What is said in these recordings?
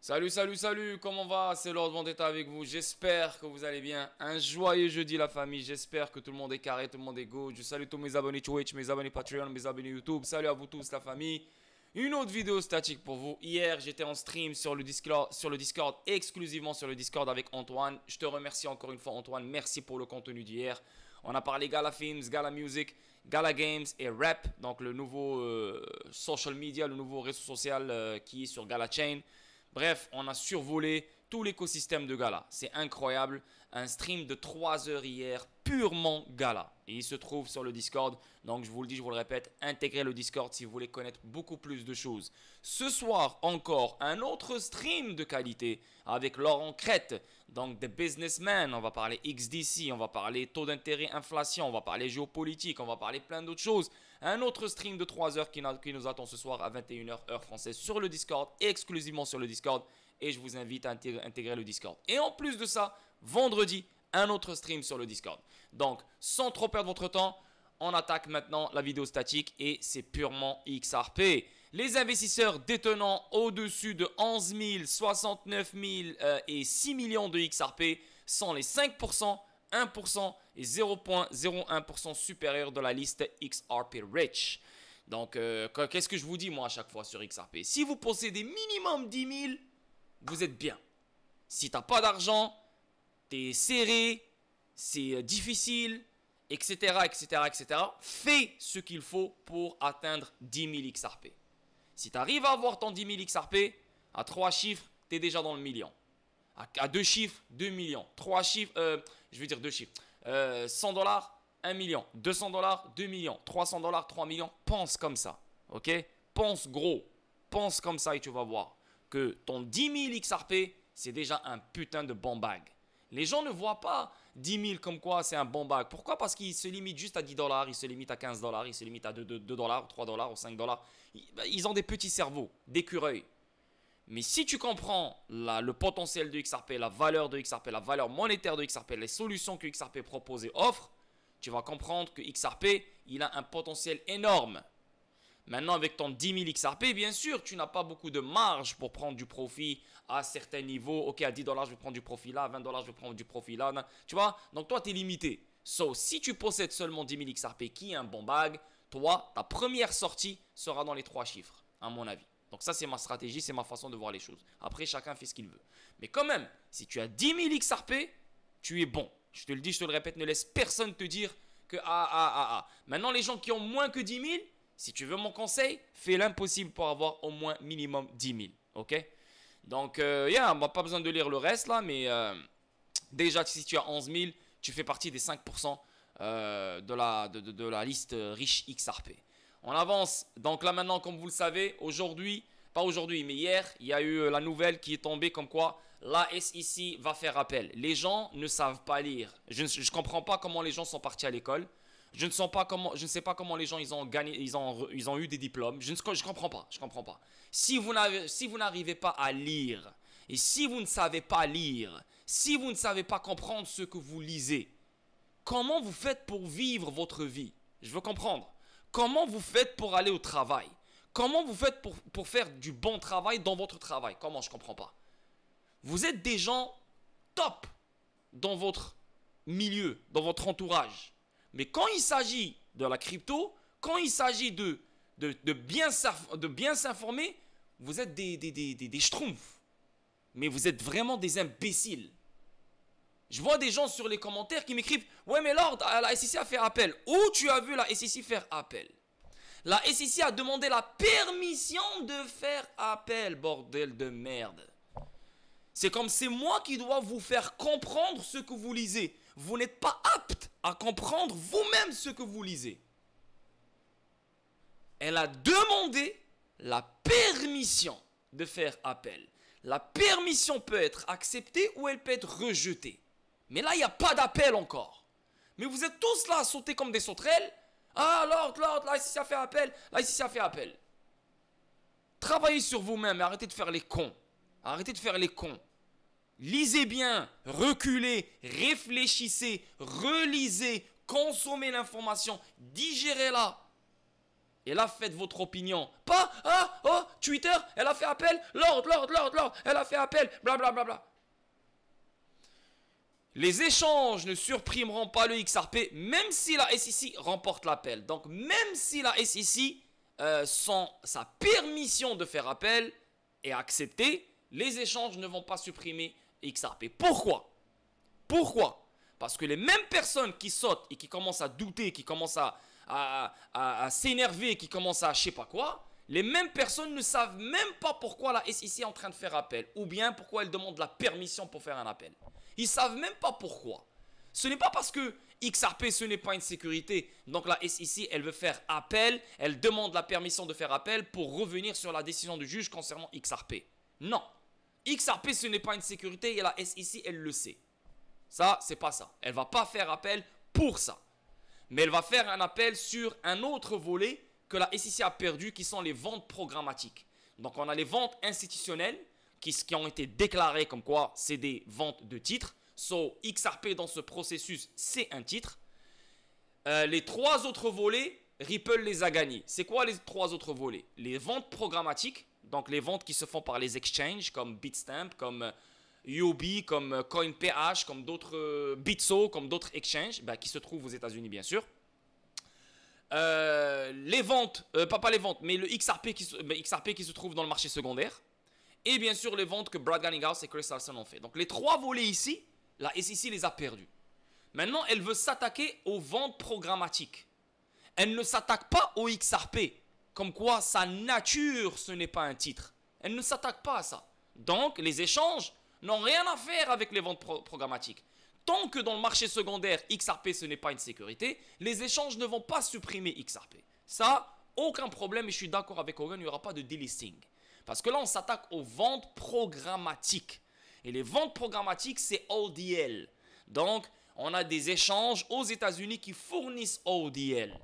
Salut, salut, salut, comment va? C'est Lord Vendetta avec vous. J'espère que vous allez bien. Un joyeux jeudi, la famille. J'espère que tout le monde est carré, tout le monde est good. Je salue tous mes abonnés Twitch, mes abonnés Patreon, mes abonnés YouTube. Salut à vous tous, la famille. Une autre vidéo statique pour vous. Hier, j'étais en stream sur le Discord, exclusivement sur le Discord avec Antoine. Je te remercie encore une fois, Antoine. Merci pour le contenu d'hier. On a parlé Gala Films, Gala Music, Gala Games et Rap. Donc, le nouveau social media, le nouveau réseau social qui est sur Gala Chain. Bref, on a survolé tout l'écosystème de Gala. C'est incroyable. Un stream de 3 heures hier, purement Gala. Et il se trouve sur le Discord. Donc, je vous le dis, je vous le répète, intégrez le Discord si vous voulez connaître beaucoup plus de choses. Ce soir, encore un autre stream de qualité avec Laurent Crête. Donc, The Businessman. On va parler XDC, on va parler taux d'intérêt, inflation, on va parler géopolitique, on va parler plein d'autres choses. Un autre stream de 3 heures qui nous attend ce soir à 21 h heure française sur le Discord, exclusivement sur le Discord. Et je vous invite à intégrer le Discord. Et en plus de ça, vendredi, un autre stream sur le Discord. Donc, sans trop perdre votre temps, on attaque maintenant la vidéo statique et c'est purement XRP. Les investisseurs détenant au-dessus de 11 000, 69 000 et 6 millions de XRP sont les 5%, 1% et 0,01% supérieurs de la liste XRP Rich. Donc, qu'est-ce que je vous dis moi à chaque fois sur XRP? Si vous possédez minimum 10 000, vous êtes bien. Si tu n'as pas d'argent, tu es serré, c'est difficile, etc., etc., etc. Fais ce qu'il faut pour atteindre 10 000 XRP. Si tu arrives à avoir ton 10 000 XRP, à 3 chiffres, tu es déjà dans le million. À 2 chiffres, 2 millions. 3 chiffres, je veux dire 2 chiffres. 100 dollars, 1 million. 200 dollars, 2 millions. 300 dollars, 3 millions. Pense comme ça. Ok? Pense gros. Pense comme ça et tu vas voir que ton 10 000 XRP, c'est déjà un putain de bon bag. Les gens ne voient pas 10 000 comme quoi c'est un bon bag. Pourquoi? Parce qu'ils se limitent juste à 10 dollars, ils se limitent à 15 dollars, ils se limitent à 2 dollars, 3 dollars ou 5 dollars. Ils ont des petits cerveaux, d'écureuils. Mais si tu comprends le potentiel de XRP, la valeur de XRP, la valeur monétaire de XRP, les solutions que XRP propose et offre, tu vas comprendre que XRP, il a un potentiel énorme. Maintenant, avec ton 10 000 XRP, bien sûr, tu n'as pas beaucoup de marge pour prendre du profit à certains niveaux. Ok, à 10 dollars, je vais prendre du profit là. À 20 dollars, je vais prendre du profit là. Tu vois? Donc, toi, tu es limité. So, si tu possèdes seulement 10 000 XRP, qui est un bon bag, toi, ta première sortie sera dans les 3 chiffres, à mon avis. Donc, ça, c'est ma stratégie, c'est ma façon de voir les choses. Après, chacun fait ce qu'il veut. Mais quand même, si tu as 10 000 XRP, tu es bon. Je te le dis, je te le répète, ne laisse personne te dire que Maintenant, les gens qui ont moins que 10 000, si tu veux mon conseil, fais l'impossible pour avoir au moins minimum 10 000. Ok? Donc, on n'a pas besoin de lire le reste là, mais déjà, si tu as 11 000, tu fais partie des 5% de la liste riche XRP. On avance. Donc là maintenant, comme vous le savez, aujourd'hui, pas aujourd'hui, mais hier, il y a eu la nouvelle qui est tombée comme quoi la SEC va faire appel. Les gens ne savent pas lire. Je ne comprends pas comment les gens sont partis à l'école. Je ne sais pas comment les gens ils ont gagné, ils ont eu des diplômes. Je comprends pas. Je comprends pas. Si vous n'arrivez pas à lire et si vous ne savez pas lire, si vous ne savez pas comprendre ce que vous lisez, comment vous faites pour vivre votre vie? Je veux comprendre. Comment vous faites pour aller au travail? Comment vous faites pour faire du bon travail dans votre travail? Comment? Je comprends pas. Vous êtes des gens top dans votre milieu, dans votre entourage. Mais quand il s'agit de la crypto, quand il s'agit de bien s'informer, vous êtes des schtroumpfs. Mais vous êtes vraiment des imbéciles. Je vois des gens sur les commentaires qui m'écrivent « Ouais mais Lord, la SEC a fait appel. » Où tu as vu la SEC faire appel? La SEC a demandé la permission de faire appel, bordel de merde. C'est comme c'est moi qui dois vous faire comprendre ce que vous lisez. Vous n'êtes pas apte à comprendre vous-même ce que vous lisez. Elle a demandé la permission de faire appel. La permission peut être acceptée ou elle peut être rejetée. Mais là, il n'y a pas d'appel encore. Mais vous êtes tous là à sauter comme des sauterelles. Ah, Lord, la SEC a fait appel. La SEC a fait appel. Travaillez sur vous-même et arrêtez de faire les cons. Arrêtez de faire les cons. Lisez bien, reculez, réfléchissez, relisez, consommez l'information, digérez-la. Et là, faites votre opinion. Pas, ah, oh, Twitter, elle a fait appel. Lord, elle a fait appel. Blablabla. Bla, bla, bla. Les échanges ne surprimeront pas le XRP, même si la SEC remporte l'appel. Donc, même si la SEC, sans sa permission de faire appel, est acceptée, les échanges ne vont pas supprimer XRP. Pourquoi? Pourquoi? Parce que les mêmes personnes qui sautent et qui commencent à douter, qui commencent à s'énerver, qui commencent à je sais pas quoi, les mêmes personnes ne savent même pas pourquoi la SEC est en train de faire appel, ou bien pourquoi elle demande la permission pour faire un appel. Ils ne savent même pas pourquoi. Ce n'est pas parce que XRP, ce n'est pas une sécurité. Donc la SEC, elle veut faire appel, elle demande la permission de faire appel pour revenir sur la décision du juge concernant XRP. Non. XRP, ce n'est pas une sécurité et la SEC, elle le sait. Ça, c'est pas ça. Elle ne va pas faire appel pour ça. Mais elle va faire un appel sur un autre volet que la SEC a perdu, qui sont les ventes programmatiques. Donc on a les ventes institutionnelles, qui ont été déclarés comme quoi c'est des ventes de titres. So, XRP dans ce processus, c'est un titre. Les trois autres volets, Ripple les a gagnés. C'est quoi les trois autres volets? Les ventes programmatiques, donc les ventes qui se font par les exchanges comme Bitstamp, comme UOB, comme CoinPH, comme d'autres Bitso, comme d'autres exchanges, qui se trouvent aux États-Unis bien sûr. Les ventes, pas les ventes, mais le XRP qui se trouve dans le marché secondaire. Et bien sûr, les ventes que Brad Garlinghouse et Chris Larsen ont fait. Donc, les trois volets ici, la SEC les a perdus. Maintenant, elle veut s'attaquer aux ventes programmatiques. Elle ne s'attaque pas au XRP. Comme quoi, sa nature, ce n'est pas un titre. Elle ne s'attaque pas à ça. Donc, les échanges n'ont rien à faire avec les ventes programmatiques. Tant que dans le marché secondaire, XRP, ce n'est pas une sécurité, les échanges ne vont pas supprimer XRP. Ça, aucun problème. Et je suis d'accord avec Hogan, il n'y aura pas de delisting. Parce que là, on s'attaque aux ventes programmatiques. Et les ventes programmatiques, c'est ODL. Donc, on a des échanges aux États-Unis qui fournissent ODL.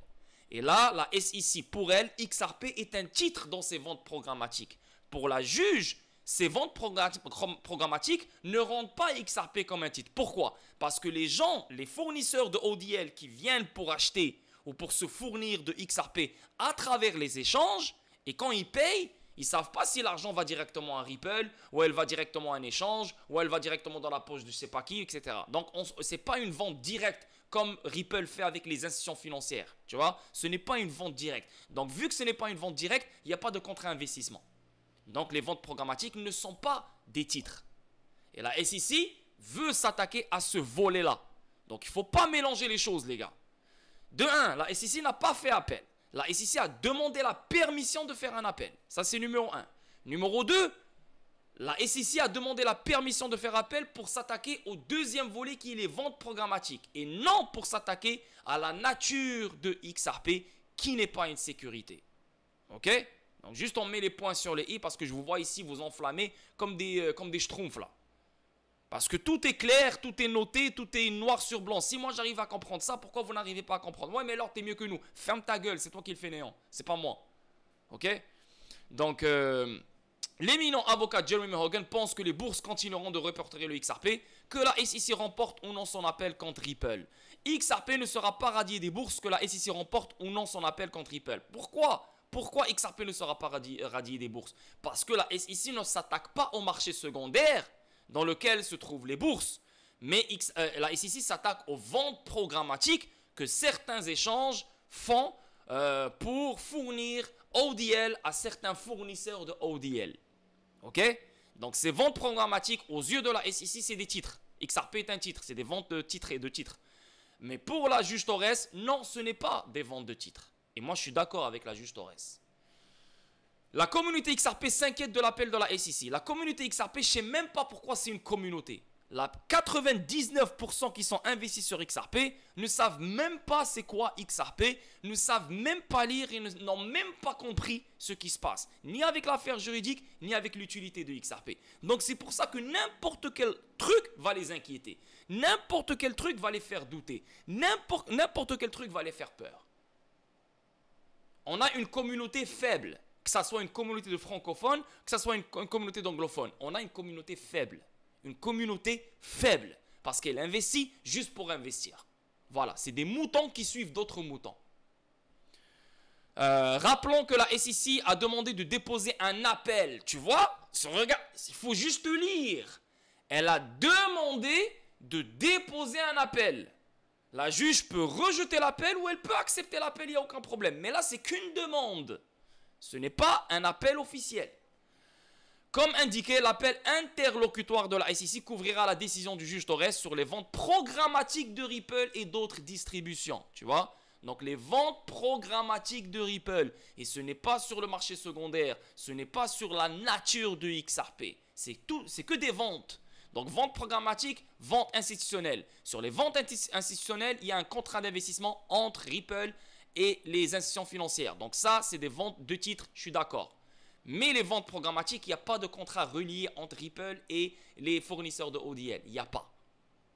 Et là, la SEC, pour elle, XRP est un titre dans ces ventes programmatiques. Pour la juge, ces ventes programmatiques ne rendent pas XRP comme un titre. Pourquoi? Parce que les gens, les fournisseurs de ODL qui viennent pour acheter ou pour se fournir de XRP à travers les échanges, et quand ils payent, ils ne savent pas si l'argent va directement à Ripple, ou elle va directement à un échange, ou elle va directement dans la poche de je ne sais pas qui, etc. Donc, ce n'est pas une vente directe comme Ripple fait avec les institutions financières. Tu vois, ce n'est pas une vente directe. Donc, vu que ce n'est pas une vente directe, il n'y a pas de contre-investissement. Donc, les ventes programmatiques ne sont pas des titres. Et la SEC veut s'attaquer à ce volet-là. Donc, il ne faut pas mélanger les choses, les gars. De un, la SEC n'a pas fait appel. La SEC a demandé la permission de faire un appel. Ça, c'est numéro 1. Numéro 2, la SEC a demandé la permission de faire appel pour s'attaquer au deuxième volet qui est les ventes programmatiques. Et non pour s'attaquer à la nature de XRP qui n'est pas une sécurité. Ok? Donc, juste on met les points sur les i parce que je vous vois ici vous enflammer comme des schtroumpfs là. Parce que tout est clair, tout est noté, tout est noir sur blanc. Si moi j'arrive à comprendre ça, pourquoi vous n'arrivez pas à comprendre? Ouais, mais alors t'es mieux que nous. Ferme ta gueule, c'est toi qui le fais néant. C'est pas moi. Ok? Donc, l'éminent avocat Jeremy Hogan pense que les bourses continueront de répertorier le XRP, que la SEC remporte ou non son appel contre Ripple. XRP ne sera pas radié des bourses que la SEC remporte ou non son appel contre Ripple. Pourquoi? Pourquoi XRP ne sera pas radié des bourses? Parce que la SEC ne s'attaque pas au marché secondaire dans lequel se trouvent les bourses. Mais la SEC s'attaque aux ventes programmatiques que certains échanges font pour fournir ODL à certains fournisseurs de ODL. Ok? Donc ces ventes programmatiques, aux yeux de la SEC, c'est des titres. XRP est un titre, c'est des ventes de titres et de titres. Mais pour la juge Torres, non, ce n'est pas des ventes de titres. Et moi, je suis d'accord avec la juge Torres. La communauté XRP s'inquiète de l'appel de la SEC. La communauté XRP, je ne sais même pas pourquoi c'est une communauté. 99% qui sont investis sur XRP ne savent même pas c'est quoi XRP, ne savent même pas lire et n'ont même pas compris ce qui se passe. Ni avec l'affaire juridique, ni avec l'utilité de XRP. Donc c'est pour ça que n'importe quel truc va les inquiéter. N'importe quel truc va les faire douter. N'importe quel truc va les faire peur. On a une communauté faible. Que ce soit une communauté de francophones, que ce soit une communauté d'anglophones. On a une communauté faible. Une communauté faible. Parce qu'elle investit juste pour investir. Voilà, c'est des moutons qui suivent d'autres moutons. Rappelons que la SEC a demandé de déposer un appel. Tu vois? Regarde, il faut juste lire. Elle a demandé de déposer un appel. La juge peut rejeter l'appel ou elle peut accepter l'appel, il n'y a aucun problème. Mais là, c'est qu'une demande. Ce n'est pas un appel officiel. Comme indiqué, l'appel interlocutoire de la SEC couvrira la décision du juge Torres sur les ventes programmatiques de Ripple et d'autres distributions. Tu vois? Donc les ventes programmatiques de Ripple. Et ce n'est pas sur le marché secondaire. Ce n'est pas sur la nature de XRP. C'est que des ventes. Donc vente programmatique, vente institutionnelle. Sur les ventes institutionnelles, il y a un contrat d'investissement entre Ripple et les institutions financières. Donc ça, c'est des ventes de titres, je suis d'accord. Mais les ventes programmatiques, il n'y a pas de contrat relié entre Ripple et les fournisseurs de ODL. Il n'y a pas.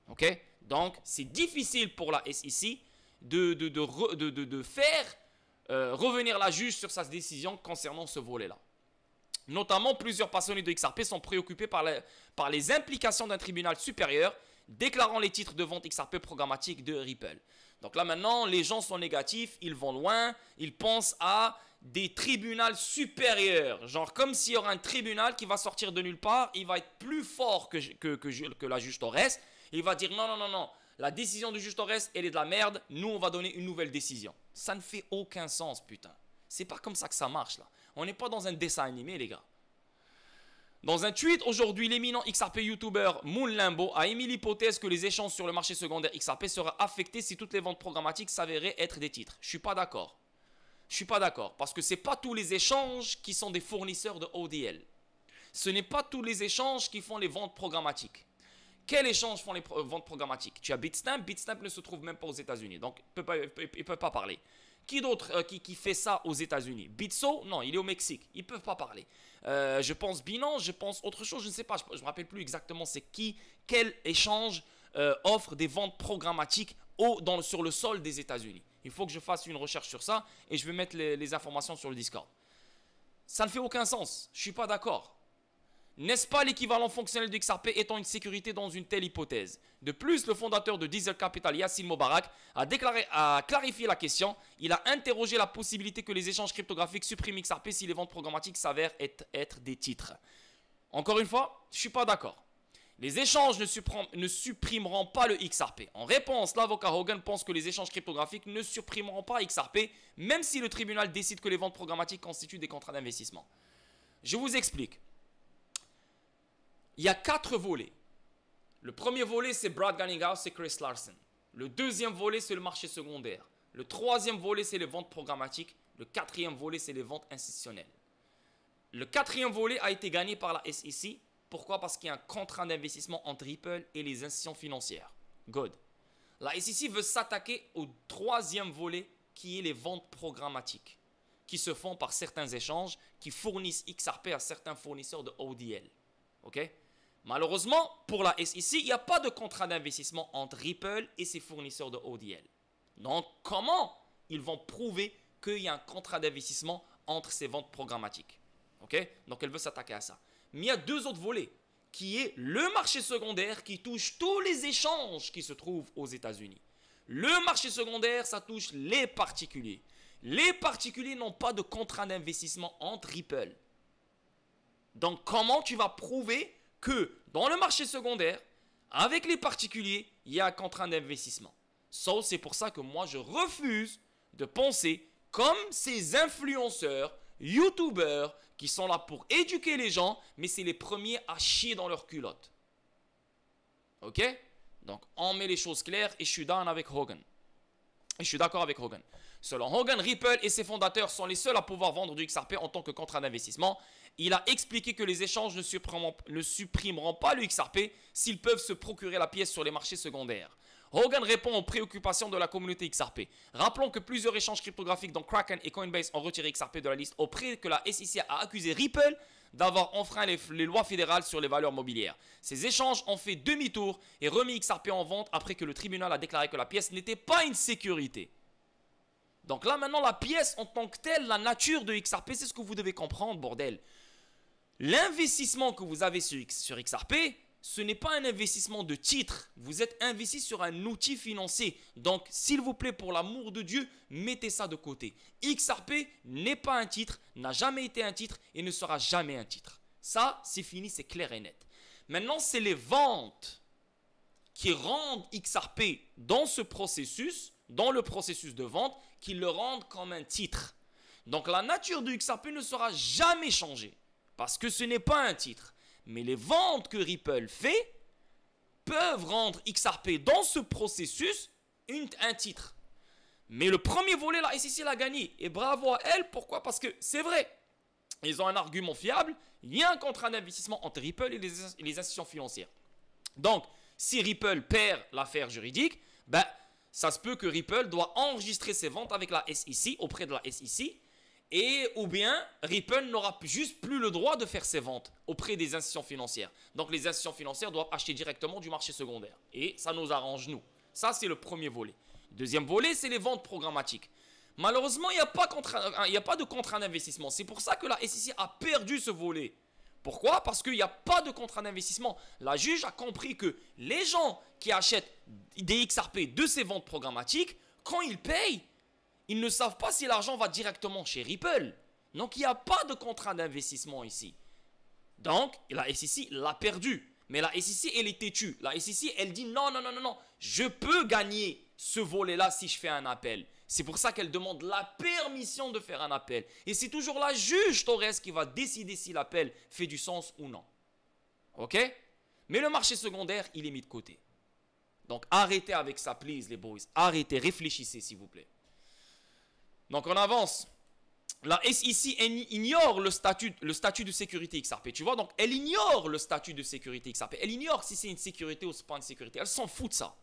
Ok? Donc, c'est difficile pour la SEC de faire revenir la juge sur sa décision concernant ce volet-là. Notamment, plusieurs passionnés de XRP sont préoccupés par les implications d'un tribunal supérieur déclarant les titres de vente XRP programmatique de Ripple. Donc là maintenant, les gens sont négatifs, ils vont loin, ils pensent à des tribunaux supérieurs. Genre comme s'il y aura un tribunal qui va sortir de nulle part, il va être plus fort que la juge Torres. Il va dire non, non, non, non, la décision du juge Torres, elle est de la merde, nous on va donner une nouvelle décision. Ça ne fait aucun sens, putain. C'est pas comme ça que ça marche là. On n'est pas dans un dessin animé, les gars. Dans un tweet aujourd'hui, l'éminent XRP YouTuber Moon Limbo a émis l'hypothèse que les échanges sur le marché secondaire XRP seraient affectés si toutes les ventes programmatiques s'avéraient être des titres. Je suis pas d'accord. Je suis pas d'accord parce que c'est pas tous les échanges qui sont des fournisseurs de ODL. Ce n'est pas tous les échanges qui font les ventes programmatiques. Quels échanges font les ventes programmatiques? Tu as Bitstamp. Bitstamp ne se trouve même pas aux États-Unis, donc il ne peut pas parler. Qui d'autre qui fait ça aux États-Unis? Bitso? Non, il est au Mexique. Ils ne peuvent pas parler. Je pense Binance, je pense autre chose, je ne sais pas. Je ne me rappelle plus exactement c'est qui, quel échange offre des ventes programmatiques sur le sol des États-Unis. Il faut que je fasse une recherche sur ça et je vais mettre les informations sur le Discord. Ça ne fait aucun sens. Je ne suis pas d'accord. N'est-ce pas l'équivalent fonctionnel du XRP étant une sécurité dans une telle hypothèse? De plus, le fondateur de Diesel Capital, Yassine Mobarak, a clarifié la question. Il a interrogé la possibilité que les échanges cryptographiques suppriment XRP si les ventes programmatiques s'avèrent être des titres. Encore une fois, je ne suis pas d'accord. Les échanges ne supprimeront pas le XRP. En réponse, l'avocat Hogan pense que les échanges cryptographiques ne supprimeront pas XRP, même si le tribunal décide que les ventes programmatiques constituent des contrats d'investissement. Je vous explique. Il y a 4 volets. Le premier volet, c'est Brad Garlinghouse et Chris Larsen. Le deuxième volet, c'est le marché secondaire. Le troisième volet, c'est les ventes programmatiques. Le quatrième volet, c'est les ventes institutionnelles. Le quatrième volet a été gagné par la SEC. Pourquoi? Parce qu'il y a un contrat d'investissement entre Ripple et les institutions financières. Good. La SEC veut s'attaquer au troisième volet, qui est les ventes programmatiques, qui se font par certains échanges qui fournissent XRP à certains fournisseurs de ODL. OK? Malheureusement, pour la SEC, il n'y a pas de contrat d'investissement entre Ripple et ses fournisseurs de ODL. Donc, comment ils vont prouver qu'il y a un contrat d'investissement entre ces ventes programmatiques? OK? Donc, elle veut s'attaquer à ça. Mais il y a 2 autres volets, qui est le marché secondaire qui touche tous les échanges qui se trouvent aux États-Unis. Le marché secondaire, ça touche les particuliers. Les particuliers n'ont pas de contrat d'investissement entre Ripple. Donc, comment tu vas prouver que dans le marché secondaire, avec les particuliers, il y a un contrat d'investissement? C'est pour ça que moi, je refuse de penser comme ces influenceurs, youtubeurs, qui sont là pour éduquer les gens, mais c'est les premiers à chier dans leurs culottes. Ok? Donc, on met les choses claires et je suis down avec Hogan. Et je suis d'accord avec Hogan. Selon Hogan, Ripple et ses fondateurs sont les seuls à pouvoir vendre du XRP en tant que contrat d'investissement. Il a expliqué que les échanges ne supprimeront pas le XRP s'ils peuvent se procurer la pièce sur les marchés secondaires. Hogan répond aux préoccupations de la communauté XRP. Rappelons que plusieurs échanges cryptographiques dont Kraken et Coinbase ont retiré XRP de la liste après que la SEC a accusé Ripple d'avoir enfreint les lois fédérales sur les valeurs mobilières. Ces échanges ont fait demi-tour et remis XRP en vente après que le tribunal a déclaré que la pièce n'était pas une sécurité. Donc là maintenant la pièce en tant que telle, la nature de XRP, c'est ce que vous devez comprendre, bordel. L'investissement que vous avez sur XRP, ce n'est pas un investissement de titre. Vous êtes investi sur un outil financier. Donc, s'il vous plaît, pour l'amour de Dieu, mettez ça de côté. XRP n'est pas un titre, n'a jamais été un titre et ne sera jamais un titre. Ça, c'est fini, c'est clair et net. Maintenant, c'est les ventes qui rendent XRP dans ce processus, dans le processus de vente, qui le rendent comme un titre. Donc, la nature de XRP ne sera jamais changée parce que ce n'est pas un titre. Mais les ventes que Ripple fait peuvent rendre XRP dans ce processus un titre. Mais le premier volet, la SEC l'a gagné. Et bravo à elle. Pourquoi? Parce que c'est vrai. Ils ont un argument fiable. Il y a un contrat d'investissement entre Ripple et les institutions financières. Donc, si Ripple perd l'affaire juridique, ben, ça se peut que Ripple doit enregistrer ses ventes avec la SEC, auprès de la SEC. Et ou bien Ripple n'aura juste plus le droit de faire ses ventes auprès des institutions financières. Donc les institutions financières doivent acheter directement du marché secondaire. Et ça nous arrange nous. Ça c'est le premier volet. Deuxième volet, c'est les ventes programmatiques. Malheureusement, il n'y a pas de contrat d'investissement. C'est pour ça que la SEC a perdu ce volet. Pourquoi? Parce qu'il n'y a pas de contrat d'investissement. La juge a compris que les gens qui achètent des XRP de ces ventes programmatiques, quand ils payent, ils ne savent pas si l'argent va directement chez Ripple. Donc, il n'y a pas de contrat d'investissement ici. Donc, la SEC l'a perdu. Mais la SEC, elle est têtue. La SEC, elle dit non, non, non, non, non. Je peux gagner ce volet-là si je fais un appel. C'est pour ça qu'elle demande la permission de faire un appel. Et c'est toujours la juge Torres qui va décider si l'appel fait du sens ou non. OK? Mais le marché secondaire, il est mis de côté. Donc, arrêtez avec ça, please, les boys. Arrêtez, réfléchissez, s'il vous plaît. Donc on avance. La SEC ignore le statut de sécurité XRP. Tu vois, donc elle ignore le statut de sécurité XRP. Elle ignore si c'est une sécurité ou pas une sécurité. Elle s'en fout de ça.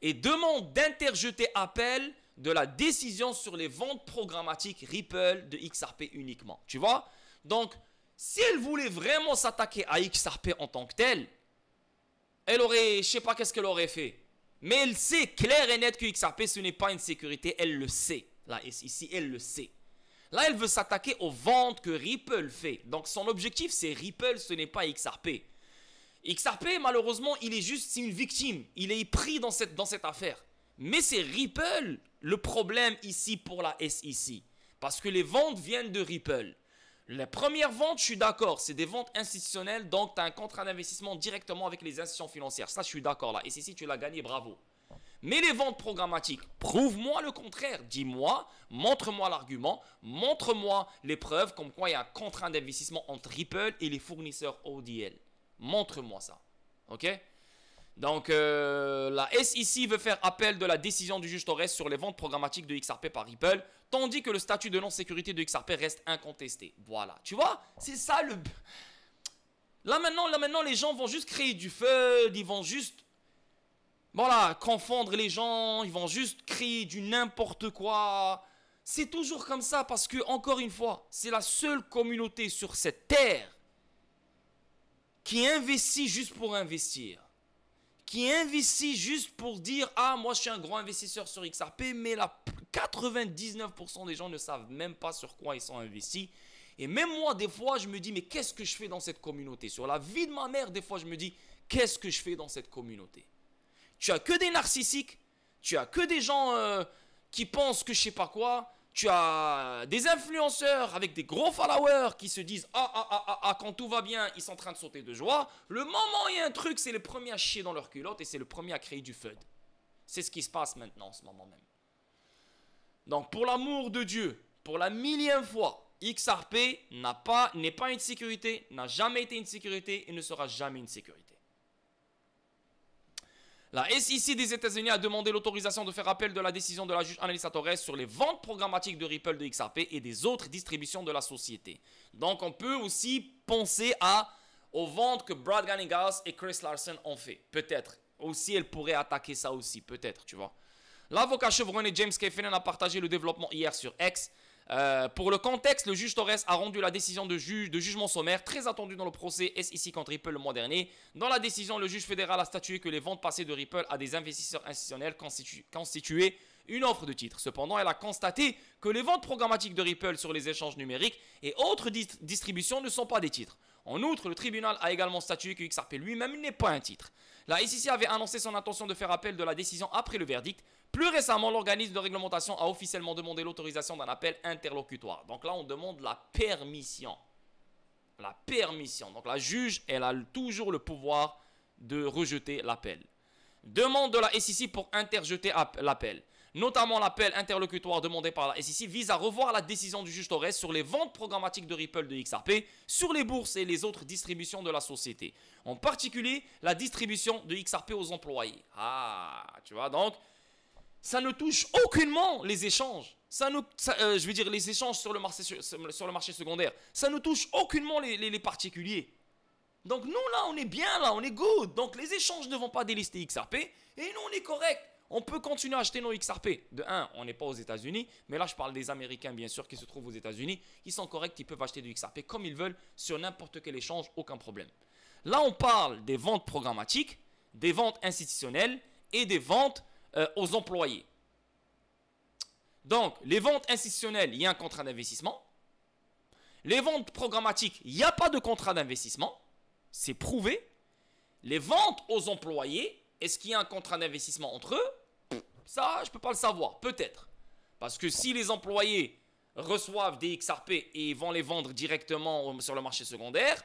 Et demande d'interjeter appel de la décision sur les ventes programmatiques Ripple de XRP uniquement. Tu vois? Donc, si elle voulait vraiment s'attaquer à XRP en tant que telle, elle aurait, je sais pas qu'est-ce qu'elle aurait fait. Mais elle sait clair et net que XRP ce n'est pas une sécurité. Elle le sait. La SEC, elle le sait. Là, elle veut s'attaquer aux ventes que Ripple fait. Donc, son objectif, c'est Ripple, ce n'est pas XRP. XRP, malheureusement, il est juste, c'est une victime. Il est pris dans cette affaire. Mais c'est Ripple le problème ici pour la SEC. Parce que les ventes viennent de Ripple. La première vente, je suis d'accord, c'est des ventes institutionnelles. Donc, tu as un contrat d'investissement directement avec les institutions financières. Ça, je suis d'accord. La SEC, tu l'as gagné, bravo. Mais les ventes programmatiques, prouve-moi le contraire. Dis-moi, montre-moi l'argument, montre-moi les preuves comme quoi il y a un contrat d'investissement entre Ripple et les fournisseurs ODL. Montre-moi ça. OK? Donc, la SEC veut faire appel de la décision du juge Torres sur les ventes programmatiques de XRP par Ripple, tandis que le statut de non-sécurité de XRP reste incontesté. Voilà. Tu vois? C'est ça le... Là maintenant, les gens vont juste créer du feu, ils vont juste... Voilà, confondre les gens, ils vont juste créer du n'importe quoi. C'est toujours comme ça parce que, encore une fois, c'est la seule communauté sur cette terre qui investit juste pour investir. Qui investit juste pour dire « Ah, moi je suis un gros investisseur sur XRP », mais 99% des gens ne savent même pas sur quoi ils sont investis. Et même moi, des fois, je me dis « Mais qu'est-ce que je fais dans cette communauté ?» Sur la vie de ma mère, des fois, je me dis « Qu'est-ce que je fais dans cette communauté ?» Tu as que des narcissiques, tu as que des gens qui pensent que je sais pas quoi, tu as des influenceurs avec des gros followers qui se disent quand tout va bien, ils sont en train de sauter de joie. Le moment où il y a un truc, c'est le premier à chier dans leur culotte et c'est le premier à créer du FUD. C'est ce qui se passe maintenant en ce moment même. Donc pour l'amour de Dieu, pour la millième fois, XRP n'est pas une sécurité, n'a jamais été une sécurité et ne sera jamais une sécurité. La SEC des États-Unis a demandé l'autorisation de faire appel de la décision de la juge Annalisa Torres sur les ventes programmatiques de Ripple de XRP et des autres distributions de la société. Donc, on peut aussi penser aux ventes que Brad Garlinghouse et Chris Larsen ont fait. Peut-être. Aussi, elle pourrait attaquer ça aussi. Peut-être, tu vois. L'avocat chevronné James Kefenen a partagé le développement hier sur X. Pour le contexte, le juge Torres a rendu la décision de jugement sommaire très attendue dans le procès SEC contre Ripple le mois dernier. Dans la décision, le juge fédéral a statué que les ventes passées de Ripple à des investisseurs institutionnels constituaient une offre de titre. Cependant, elle a constaté que les ventes programmatiques de Ripple sur les échanges numériques et autres distributions ne sont pas des titres. En outre, le tribunal a également statué que XRP lui-même n'est pas un titre. La SEC avait annoncé son intention de faire appel de la décision après le verdict. Plus récemment, l'organisme de réglementation a officiellement demandé l'autorisation d'un appel interlocutoire. Donc là, on demande la permission. La permission. Donc la juge, elle a toujours le pouvoir de rejeter l'appel. Demande de la SEC pour interjeter l'appel. Notamment l'appel interlocutoire demandé par la SEC vise à revoir la décision du juge Torres sur les ventes programmatiques de Ripple de XRP sur les bourses et les autres distributions de la société. En particulier, la distribution de XRP aux employés. Ah, tu vois, donc, ça ne touche aucunement les échanges. Je veux dire, les échanges sur le marché secondaire. Ça ne touche aucunement les particuliers. Donc, nous, là, on est bien, là, on est good. Donc, les échanges ne vont pas délister XRP et nous, on est correct. On peut continuer à acheter nos XRP. De 1, on n'est pas aux États-Unis, mais là je parle des Américains bien sûr qui se trouvent aux États-Unis. Ils sont corrects, ils peuvent acheter du XRP comme ils veulent sur n'importe quel échange, aucun problème. Là on parle des ventes programmatiques, des ventes institutionnelles et des ventes aux employés. Donc les ventes institutionnelles, il y a un contrat d'investissement. Les ventes programmatiques, il n'y a pas de contrat d'investissement. C'est prouvé. Les ventes aux employés, est-ce qu'il y a un contrat d'investissement entre eux? Ça, je ne peux pas le savoir. Peut-être. Parce que si les employés reçoivent des XRP et vont les vendre directement sur le marché secondaire,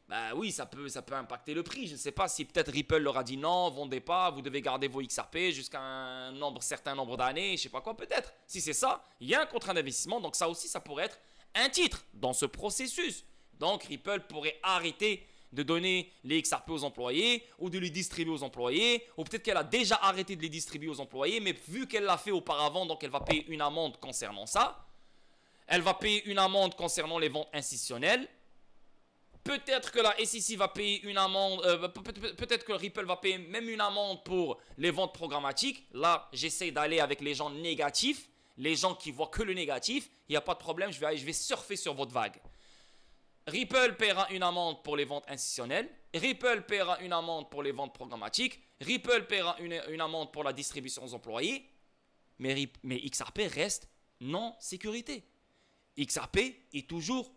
bah oui, ça peut impacter le prix. Je ne sais pas si peut-être Ripple leur a dit non, vendez pas, vous devez garder vos XRP jusqu'à un certain nombre d'années, je ne sais pas quoi, peut-être. Si c'est ça, il y a un contrat d'investissement. Donc ça aussi, ça pourrait être un titre dans ce processus. Donc Ripple pourrait arrêter de donner les XRP aux employés ou de les distribuer aux employés, ou peut-être qu'elle a déjà arrêté de les distribuer aux employés, mais vu qu'elle l'a fait auparavant, donc elle va payer une amende concernant ça. Elle va payer une amende concernant les ventes institutionnelles. Peut-être que la SEC va payer une amende, peut-être que Ripple va payer même une amende pour les ventes programmatiques. Là, j'essaie d'aller avec les gens négatifs, les gens qui voient que le négatif. Il n'y a pas de problème, je vais surfer sur votre vague. Ripple paiera une amende pour les ventes institutionnelles. Ripple paiera une amende pour les ventes programmatiques. Ripple paiera une amende pour la distribution aux employés. Mais XRP reste non sécurité. XRP est toujours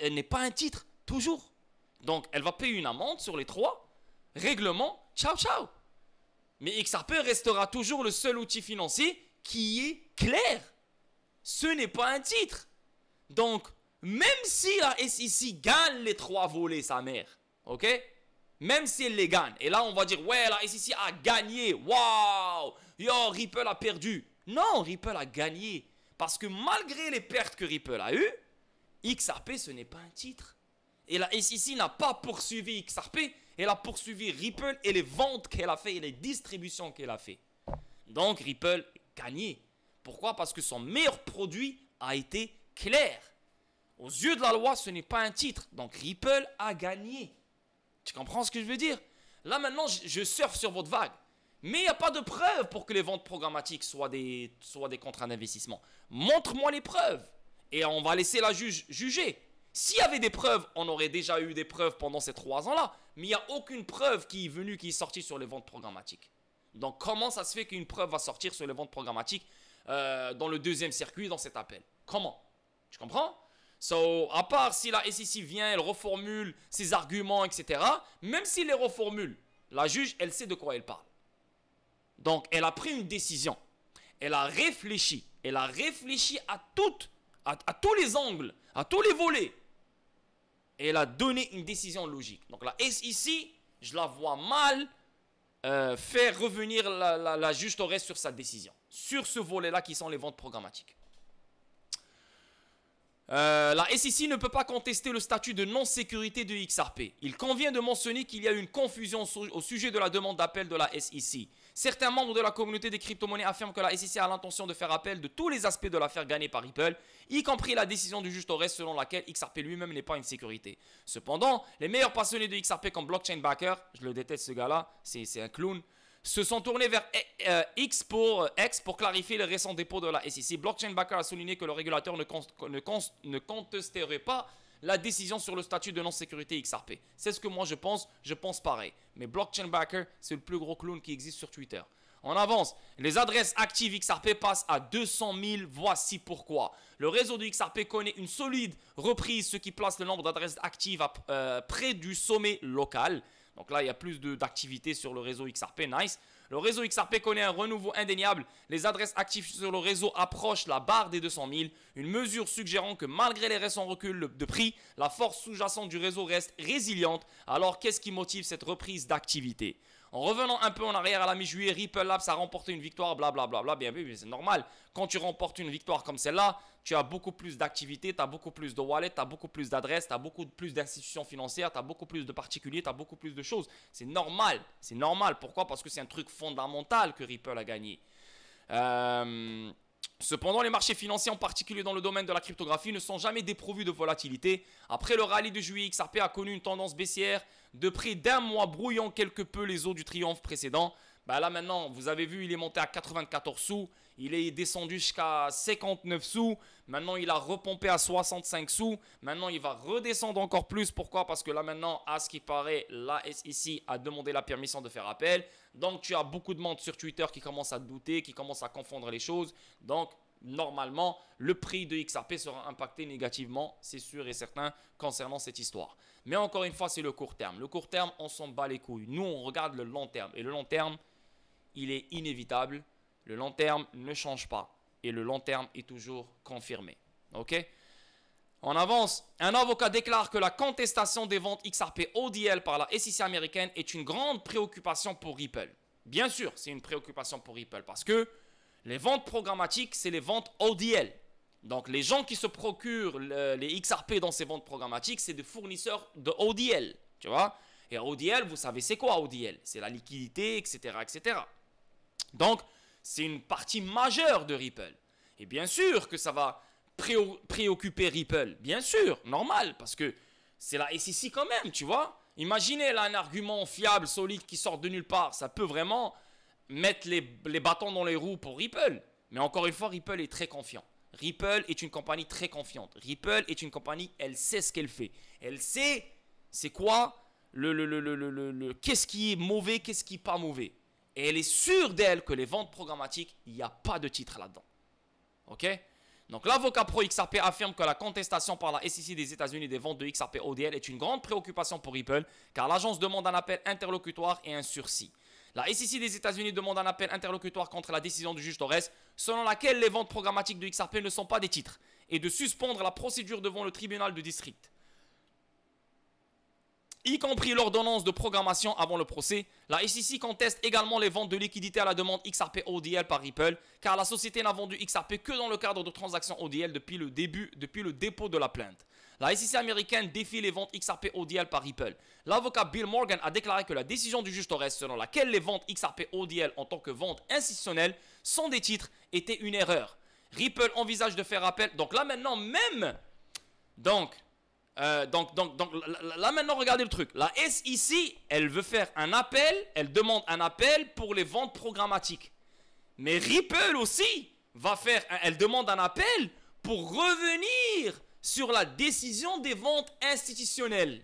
n'est pas un titre. Toujours. Donc, elle va payer une amende sur les 3. Règlement, ciao, ciao. Mais XRP restera toujours le seul outil financier qui est clair. Ce n'est pas un titre. Donc, même si la SEC gagne les 3 volets, sa mère, ok? Même si elle les gagne, et là on va dire, ouais, la SEC a gagné, waouh, yo, Ripple a perdu. Non, Ripple a gagné. Parce que malgré les pertes que Ripple a eues, XRP, ce n'est pas un titre. Et la SEC n'a pas poursuivi XRP, elle a poursuivi Ripple et les ventes qu'elle a fait et les distributions qu'elle a fait. Donc Ripple a gagné. Pourquoi? Parce que son meilleur produit a été clair. Aux yeux de la loi, ce n'est pas un titre. Donc Ripple a gagné. Tu comprends ce que je veux dire? Là maintenant, je surfe sur votre vague. Mais il n'y a pas de preuve pour que les ventes programmatiques soient des contrats d'investissement. Montre-moi les preuves. Et on va laisser la juge juger. S'il y avait des preuves, on aurait déjà eu des preuves pendant ces 3 ans-là. Mais il n'y a aucune preuve qui est sortie sur les ventes programmatiques. Donc comment ça se fait qu'une preuve va sortir sur les ventes programmatiques dans le deuxième circuit, dans cet appel? Comment? Tu comprends? So, à part si la SEC vient, elle reformule ses arguments, etc. Même s'il les reformule, la juge, elle sait de quoi elle parle. Donc, elle a pris une décision. Elle a réfléchi. Elle a réfléchi à tous les angles, à tous les volets. Et elle a donné une décision logique. Donc, la SEC, je la vois mal faire revenir la juge Torres sur sa décision. Sur ce volet-là qui sont les ventes programmatiques. La SEC ne peut pas contester le statut de non-sécurité de XRP. Il convient de mentionner qu'il y a une confusion au sujet de la demande d'appel de la SEC. Certains membres de la communauté des crypto-monnaies affirment que la SEC a l'intention de faire appel de tous les aspects de l'affaire gagnée par Ripple, y compris la décision du juge Torres selon laquelle XRP lui-même n'est pas une sécurité. Cependant, les meilleurs passionnés de XRP comme Blockchain Backer, je le déteste ce gars-là, c'est un clown, se sont tournés vers X pour clarifier les récents dépôts de la SEC. Blockchain Backer a souligné que le régulateur ne contesterait pas la décision sur le statut de non-sécurité XRP. C'est ce que moi je pense pareil. Mais Blockchain Backer, c'est le plus gros clown qui existe sur Twitter. On avance. Les adresses actives XRP passent à 200 000. Voici pourquoi. Le réseau de XRP connaît une solide reprise, ce qui place le nombre d'adresses actives près du sommet local. Donc là, il y a plus d'activité sur le réseau XRP. Nice. Le réseau XRP connaît un renouveau indéniable. Les adresses actives sur le réseau approchent la barre des 200 000. Une mesure suggérant que malgré les récents reculs de prix, la force sous-jacente du réseau reste résiliente. Alors, qu'est-ce qui motive cette reprise d'activité? En revenant un peu en arrière à la mi-juillet, Ripple Labs a remporté une victoire, blablabla. Bien vu, c'est normal. Quand tu remportes une victoire comme celle-là, tu as beaucoup plus d'activités, tu as beaucoup plus de wallets, tu as beaucoup plus d'adresses, tu as beaucoup plus d'institutions financières, tu as beaucoup plus de particuliers, tu as beaucoup plus de choses. C'est normal. C'est normal. Pourquoi? Parce que c'est un truc fondamental que Ripple a gagné. Cependant, les marchés financiers, en particulier dans le domaine de la cryptographie, ne sont jamais dépourvus de volatilité. Après le rallye de juillet, XRP a connu une tendance baissière de près d'un mois, brouillant quelque peu les eaux du triomphe précédent. Là maintenant, vous avez vu, il est monté à 94 sous. Il est descendu jusqu'à 59 sous. Maintenant, il a repompé à 65 sous. Maintenant, il va redescendre encore plus. Pourquoi? Parce que là maintenant, à ce qui paraît, la SEC a demandé la permission de faire appel. Donc, tu as beaucoup de monde sur Twitter qui commencent à douter, qui commencent à confondre les choses. Donc, normalement, le prix de XRP sera impacté négativement, c'est sûr et certain, concernant cette histoire. Mais encore une fois, c'est le court terme. Le court terme, on s'en bat les couilles. Nous, on regarde le long terme. Et le long terme, il est inévitable. Le long terme ne change pas. Et le long terme est toujours confirmé. OK? On avance. Un avocat déclare que la contestation des ventes XRP ODL par la SEC américaine est une grande préoccupation pour Ripple. Bien sûr, c'est une préoccupation pour Ripple parce que les ventes programmatiques, c'est les ventes ODL. Donc, les gens qui se procurent les XRP dans ces ventes programmatiques, c'est des fournisseurs de ODL. Tu vois? Et ODL, vous savez c'est quoi ODL? C'est la liquidité, etc., etc. Donc, c'est une partie majeure de Ripple. Et bien sûr que ça va préoccuper Ripple. Bien sûr, normal, parce que c'est la SEC quand même, tu vois. Imaginez là un argument fiable, solide, qui sort de nulle part. Ça peut vraiment mettre les bâtons dans les roues pour Ripple. Mais encore une fois, Ripple est très confiant. Ripple est une compagnie très confiante. Ripple est une compagnie, elle sait ce qu'elle fait. Elle sait c'est quoi qu'est-ce qui est mauvais, qu'est-ce qui n'est pas mauvais. Et elle est sûre d'elle que les ventes programmatiques, il n'y a pas de titre là-dedans. OK? Donc l'avocat pro XRP affirme que la contestation par la SEC des États-Unis des ventes de XRP ODL est une grande préoccupation pour Ripple, car l'agence demande un appel interlocutoire et un sursis. La SEC des États-Unis demande un appel interlocutoire contre la décision du juge Torres, selon laquelle les ventes programmatiques de XRP ne sont pas des titres, et de suspendre la procédure devant le tribunal de district, y compris l'ordonnance de programmation avant le procès. La SEC conteste également les ventes de liquidités à la demande XRP ODL par Ripple, car la société n'a vendu XRP que dans le cadre de transactions ODL depuis le dépôt de la plainte. La SEC américaine défie les ventes XRP ODL par Ripple. L'avocat Bill Morgan a déclaré que la décision du juge Torres selon laquelle les ventes XRP ODL en tant que ventes institutionnelles sont des titres était une erreur. Ripple envisage de faire appel. Donc là maintenant même... Donc là maintenant regardez le truc. La SEC, elle veut faire un appel, elle demande un appel pour les ventes programmatiques. Mais Ripple aussi elle demande un appel pour revenir sur la décision des ventes institutionnelles.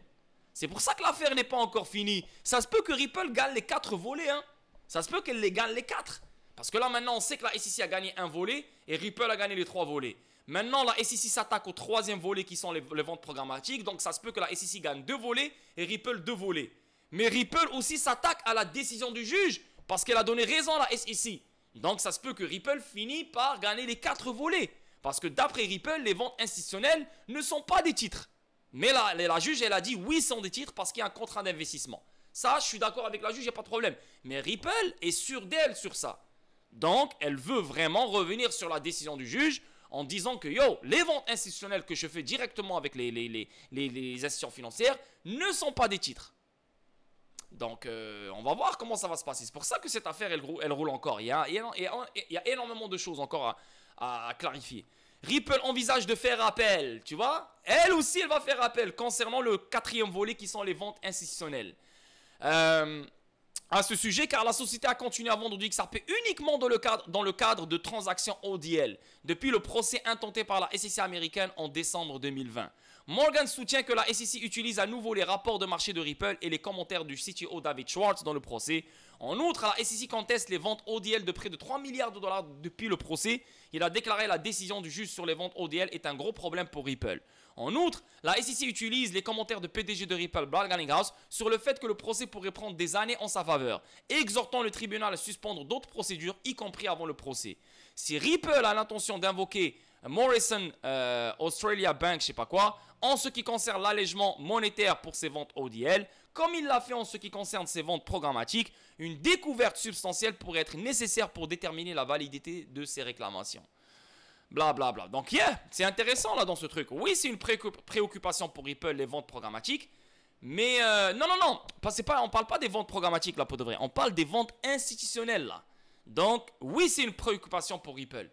C'est pour ça que l'affaire n'est pas encore finie. Ça se peut que Ripple gagne les 4 volets. Hein. Ça se peut qu'elle les gagne les 4. Parce que là maintenant on sait que la SEC a gagné un volet et Ripple a gagné les 3 volets. Maintenant, la SEC s'attaque au 3e volet qui sont les ventes programmatiques. Donc, ça se peut que la SEC gagne 2 volets et Ripple 2 volets. Mais Ripple aussi s'attaque à la décision du juge parce qu'elle a donné raison à la SEC. Donc, ça se peut que Ripple finisse par gagner les 4 volets. Parce que d'après Ripple, les ventes institutionnelles ne sont pas des titres. Mais la juge, elle a dit oui, ce sont des titres parce qu'il y a un contrat d'investissement. Ça, je suis d'accord avec la juge, il n'y a pas de problème. Mais Ripple est sûre d'elle sur ça. Donc, elle veut vraiment revenir sur la décision du juge en disant que les ventes institutionnelles que je fais directement avec les institutions financières ne sont pas des titres. Donc, on va voir comment ça va se passer. C'est pour ça que cette affaire, elle roule encore. Il y a énormément de choses encore à clarifier. Ripple envisage de faire appel, tu vois. Elle aussi, elle va faire appel concernant le 4e volet qui sont les ventes institutionnelles. À ce sujet, car la société a continué à vendre du XRP uniquement dans le cadre de transactions ODL depuis le procès intenté par la SEC américaine en décembre 2020. Morgan soutient que la SEC utilise à nouveau les rapports de marché de Ripple et les commentaires du CTO David Schwartz dans le procès. En outre, la SEC conteste les ventes ODL de près de 3 milliards de dollars depuis le procès. Il a déclaré la décision du juge sur les ventes ODL est un gros problème pour Ripple. En outre, la SEC utilise les commentaires de PDG de Ripple, Brad Garlinghouse, sur le fait que le procès pourrait prendre des années en sa faveur, exhortant le tribunal à suspendre d'autres procédures, y compris avant le procès. Si Ripple a l'intention d'invoquer Morrison Australia Bank, je sais pas quoi, en ce qui concerne l'allègement monétaire pour ses ventes ODL, comme il l'a fait en ce qui concerne ses ventes programmatiques, une découverte substantielle pourrait être nécessaire pour déterminer la validité de ces réclamations. Blablabla. Bla bla. Donc, c'est intéressant là dans ce truc. Oui, c'est une préoccupation pour Ripple, les ventes programmatiques. Mais non, on parle pas des ventes programmatiques là pour de vrai. On parle des ventes institutionnelles là. Donc, oui, c'est une préoccupation pour Ripple.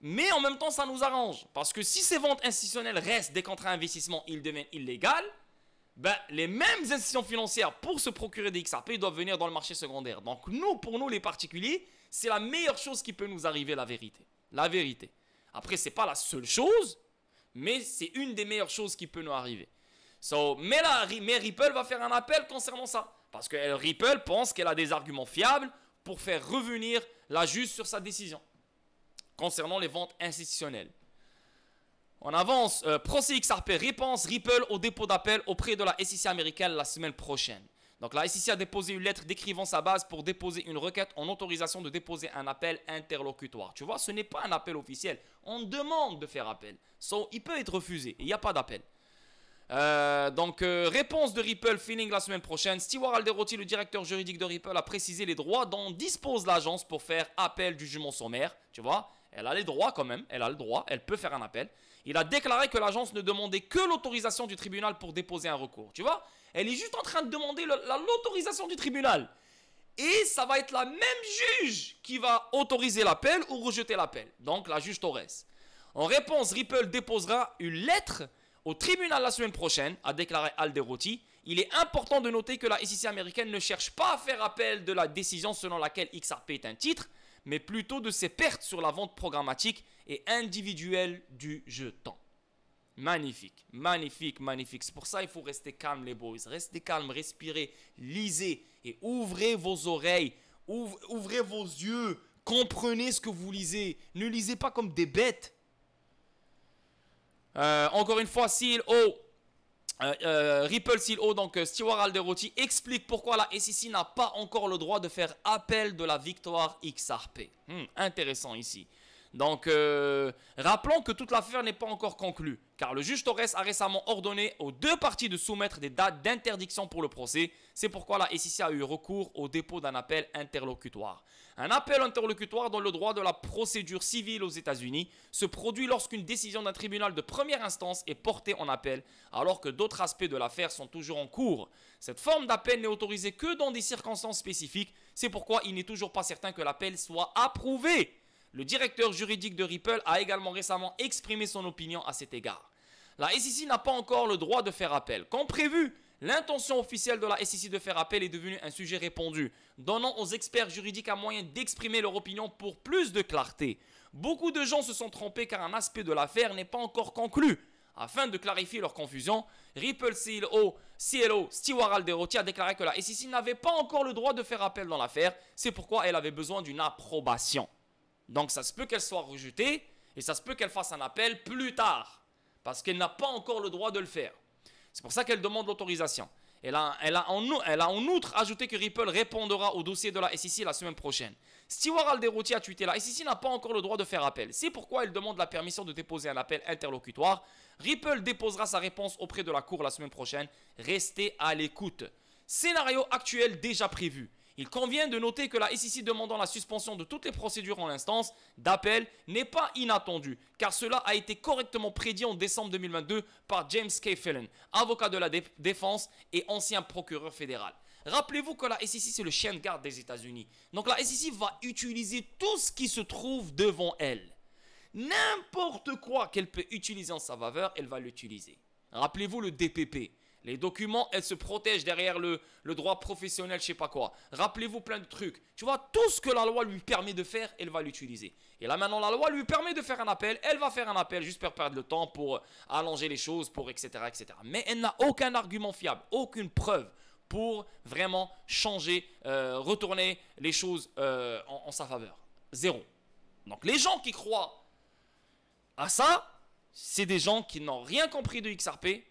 Mais en même temps, ça nous arrange. Parce que si ces ventes institutionnelles restent des contrats d'investissement, ils deviennent illégales, ben, les mêmes institutions financières, pour se procurer des XRP, doivent venir dans le marché secondaire. Donc, pour nous les particuliers, c'est la meilleure chose qui peut nous arriver, la vérité. La vérité. Après, ce n'est pas la seule chose, mais c'est une des meilleures choses qui peut nous arriver. Mais Ripple va faire un appel concernant ça. Parce que Ripple pense qu'elle a des arguments fiables pour faire revenir la juge sur sa décision concernant les ventes institutionnelles. On avance. Procès XRP, réponse Ripple au dépôt d'appel auprès de la SEC américaine la semaine prochaine. Donc la SEC a déposé une lettre décrivant sa base pour déposer une requête en autorisation de déposer un appel interlocutoire. Tu vois, ce n'est pas un appel officiel. On demande de faire appel. Il peut être refusé. Il n'y a pas d'appel. Réponse de Ripple filing la semaine prochaine. Stewart Alderoty, le directeur juridique de Ripple, a précisé les droits dont dispose l'agence pour faire appel du jugement sommaire. Tu vois, elle a les droits quand même. Elle a le droit. Elle peut faire un appel. Il a déclaré que l'agence ne demandait que l'autorisation du tribunal pour déposer un recours. Tu vois, elle est juste en train de demander l'autorisation du tribunal. Et ça va être la même juge qui va autoriser l'appel ou rejeter l'appel. Donc la juge Torres. En réponse, Ripple déposera une lettre au tribunal la semaine prochaine, a déclaré Alderoty. Il est important de noter que la SEC américaine ne cherche pas à faire appel de la décision selon laquelle XRP est un titre, mais plutôt de ses pertes sur la vente programmatique et individuelle du jeton. Magnifique, magnifique, magnifique. C'est pour ça qu'il faut rester calme les boys. Restez calme, respirez, lisez et ouvrez vos oreilles, ouvrez vos yeux, comprenez ce que vous lisez. Ne lisez pas comme des bêtes. Encore une fois, Ripple CEO, donc Stewart Alderoty, explique pourquoi la SEC n'a pas encore le droit de faire appel de la victoire XRP. Intéressant ici. Donc, rappelons que toute l'affaire n'est pas encore conclue, car le juge Torres a récemment ordonné aux deux parties de soumettre des dates d'interdiction pour le procès. C'est pourquoi la SEC a eu recours au dépôt d'un appel interlocutoire. Un appel interlocutoire dans le droit de la procédure civile aux États-Unis se produit lorsqu'une décision d'un tribunal de première instance est portée en appel, alors que d'autres aspects de l'affaire sont toujours en cours. Cette forme d'appel n'est autorisée que dans des circonstances spécifiques. C'est pourquoi il n'est toujours pas certain que l'appel soit approuvé. Le directeur juridique de Ripple a également récemment exprimé son opinion à cet égard. La SEC n'a pas encore le droit de faire appel. Comme prévu, l'intention officielle de la SEC de faire appel est devenue un sujet répandu, donnant aux experts juridiques un moyen d'exprimer leur opinion pour plus de clarté. Beaucoup de gens se sont trompés car un aspect de l'affaire n'est pas encore conclu. Afin de clarifier leur confusion, Ripple CLO Stewart Alderoty a déclaré que la SEC n'avait pas encore le droit de faire appel dans l'affaire. C'est pourquoi elle avait besoin d'une approbation. Donc ça se peut qu'elle soit rejetée et ça se peut qu'elle fasse un appel plus tard parce qu'elle n'a pas encore le droit de le faire. C'est pour ça qu'elle demande l'autorisation. Elle a en outre ajouté que Ripple répondra au dossier de la SEC la semaine prochaine. Stewart Alderoty a tweeté: la SEC n'a pas encore le droit de faire appel. C'est pourquoi elle demande la permission de déposer un appel interlocutoire. Ripple déposera sa réponse auprès de la cour la semaine prochaine. Restez à l'écoute. Scénario actuel déjà prévu. Il convient de noter que la SEC demandant la suspension de toutes les procédures en instance d'appel n'est pas inattendu, car cela a été correctement prédit en décembre 2022 par James K. Phelan, avocat de la défense et ancien procureur fédéral. Rappelez-vous que la SEC, c'est le chien de garde des États-Unis. Donc la SEC va utiliser tout ce qui se trouve devant elle. N'importe quoi qu'elle peut utiliser en sa faveur, elle va l'utiliser. Rappelez-vous le DPP. Les documents, elles se protègent derrière le droit professionnel, je sais pas quoi. Rappelez-vous plein de trucs. Tu vois, tout ce que la loi lui permet de faire, elle va l'utiliser. Et là maintenant, la loi lui permet de faire un appel. Elle va faire un appel juste pour perdre le temps, pour allonger les choses, pour etc. etc. Mais elle n'a aucun argument fiable, aucune preuve pour vraiment changer, retourner les choses en sa faveur. Zéro. Donc les gens qui croient à ça, c'est des gens qui n'ont rien compris de XRP.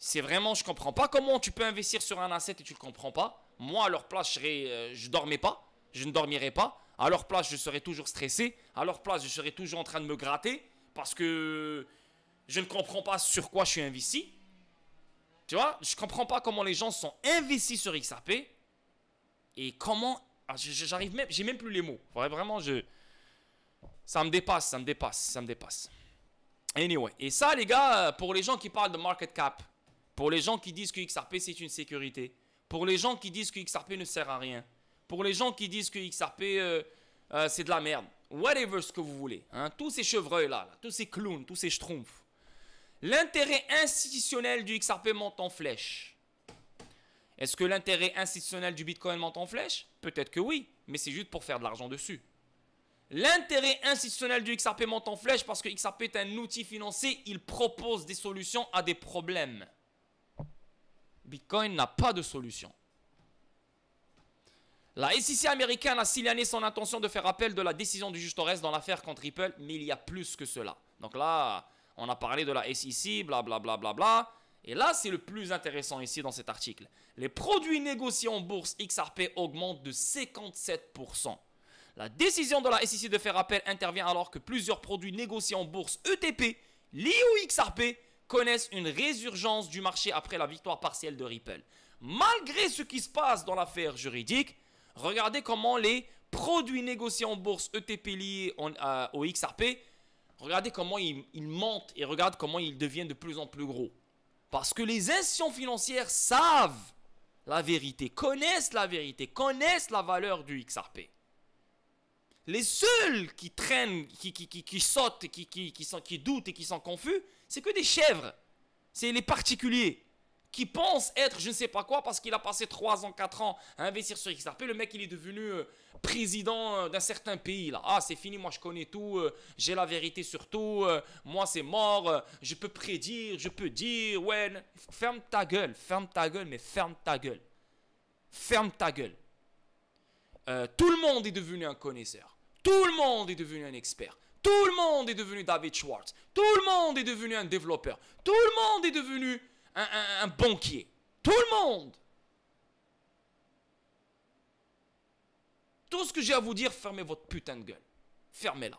C'est vraiment, je ne comprends pas comment tu peux investir sur un asset et tu ne le comprends pas. Moi, à leur place, je dormais pas. Je ne dormirais pas. À leur place, je serais toujours stressé. À leur place, je serais toujours en train de me gratter parce que je ne comprends pas sur quoi je suis investi. Tu vois, je ne comprends pas comment les gens sont investis sur XRP et comment... J'arrive même, j'ai même plus les mots. Vraiment, ça me dépasse, ça me dépasse, ça me dépasse. Anyway, et ça, les gars, pour les gens qui parlent de market cap, pour les gens qui disent que XRP c'est une sécurité, pour les gens qui disent que XRP ne sert à rien, pour les gens qui disent que XRP c'est de la merde, whatever ce que vous voulez, hein, tous ces chevreuils-là, tous ces clowns, tous ces schtroumpfs, l'intérêt institutionnel du XRP monte en flèche. Est-ce que l'intérêt institutionnel du Bitcoin monte en flèche? Peut-être que oui, mais c'est juste pour faire de l'argent dessus. L'intérêt institutionnel du XRP monte en flèche parce que XRP est un outil financier, il propose des solutions à des problèmes. Bitcoin n'a pas de solution. La SEC américaine a signalé son intention de faire appel de la décision du juge Torres dans l'affaire contre Ripple, mais il y a plus que cela. Donc là, on a parlé de la SEC, blablabla, bla, bla, bla, et là, c'est le plus intéressant ici dans cet article. Les produits négociés en bourse XRP augmentent de 57%. La décision de la SEC de faire appel intervient alors que plusieurs produits négociés en bourse ETP liés au XRP connaissent une résurgence du marché après la victoire partielle de Ripple. Malgré ce qui se passe dans l'affaire juridique, regardez comment les produits négociés en bourse ETP liés au XRP, regardez comment ils montent et regardez comment ils deviennent de plus en plus gros. Parce que les institutions financières savent la vérité, connaissent la valeur du XRP. Les seuls qui traînent, qui sautent, qui doutent et qui sont confus, c'est que des chèvres. C'est les particuliers qui pensent être je ne sais pas quoi parce qu'il a passé 3 ans, 4 ans à investir sur XRP. Le mec, il est devenu président d'un certain pays. Là. Ah, c'est fini, moi je connais tout, j'ai la vérité sur tout, moi c'est mort, je peux prédire, je peux dire, ouais. Ferme ta gueule, mais ferme ta gueule. Ferme ta gueule. Tout le monde est devenu un connaisseur. Tout le monde est devenu un expert. Tout le monde est devenu David Schwartz. Tout le monde est devenu un développeur. Tout le monde est devenu un banquier. Tout le monde. Tout ce que j'ai à vous dire, fermez votre putain de gueule. Fermez-la.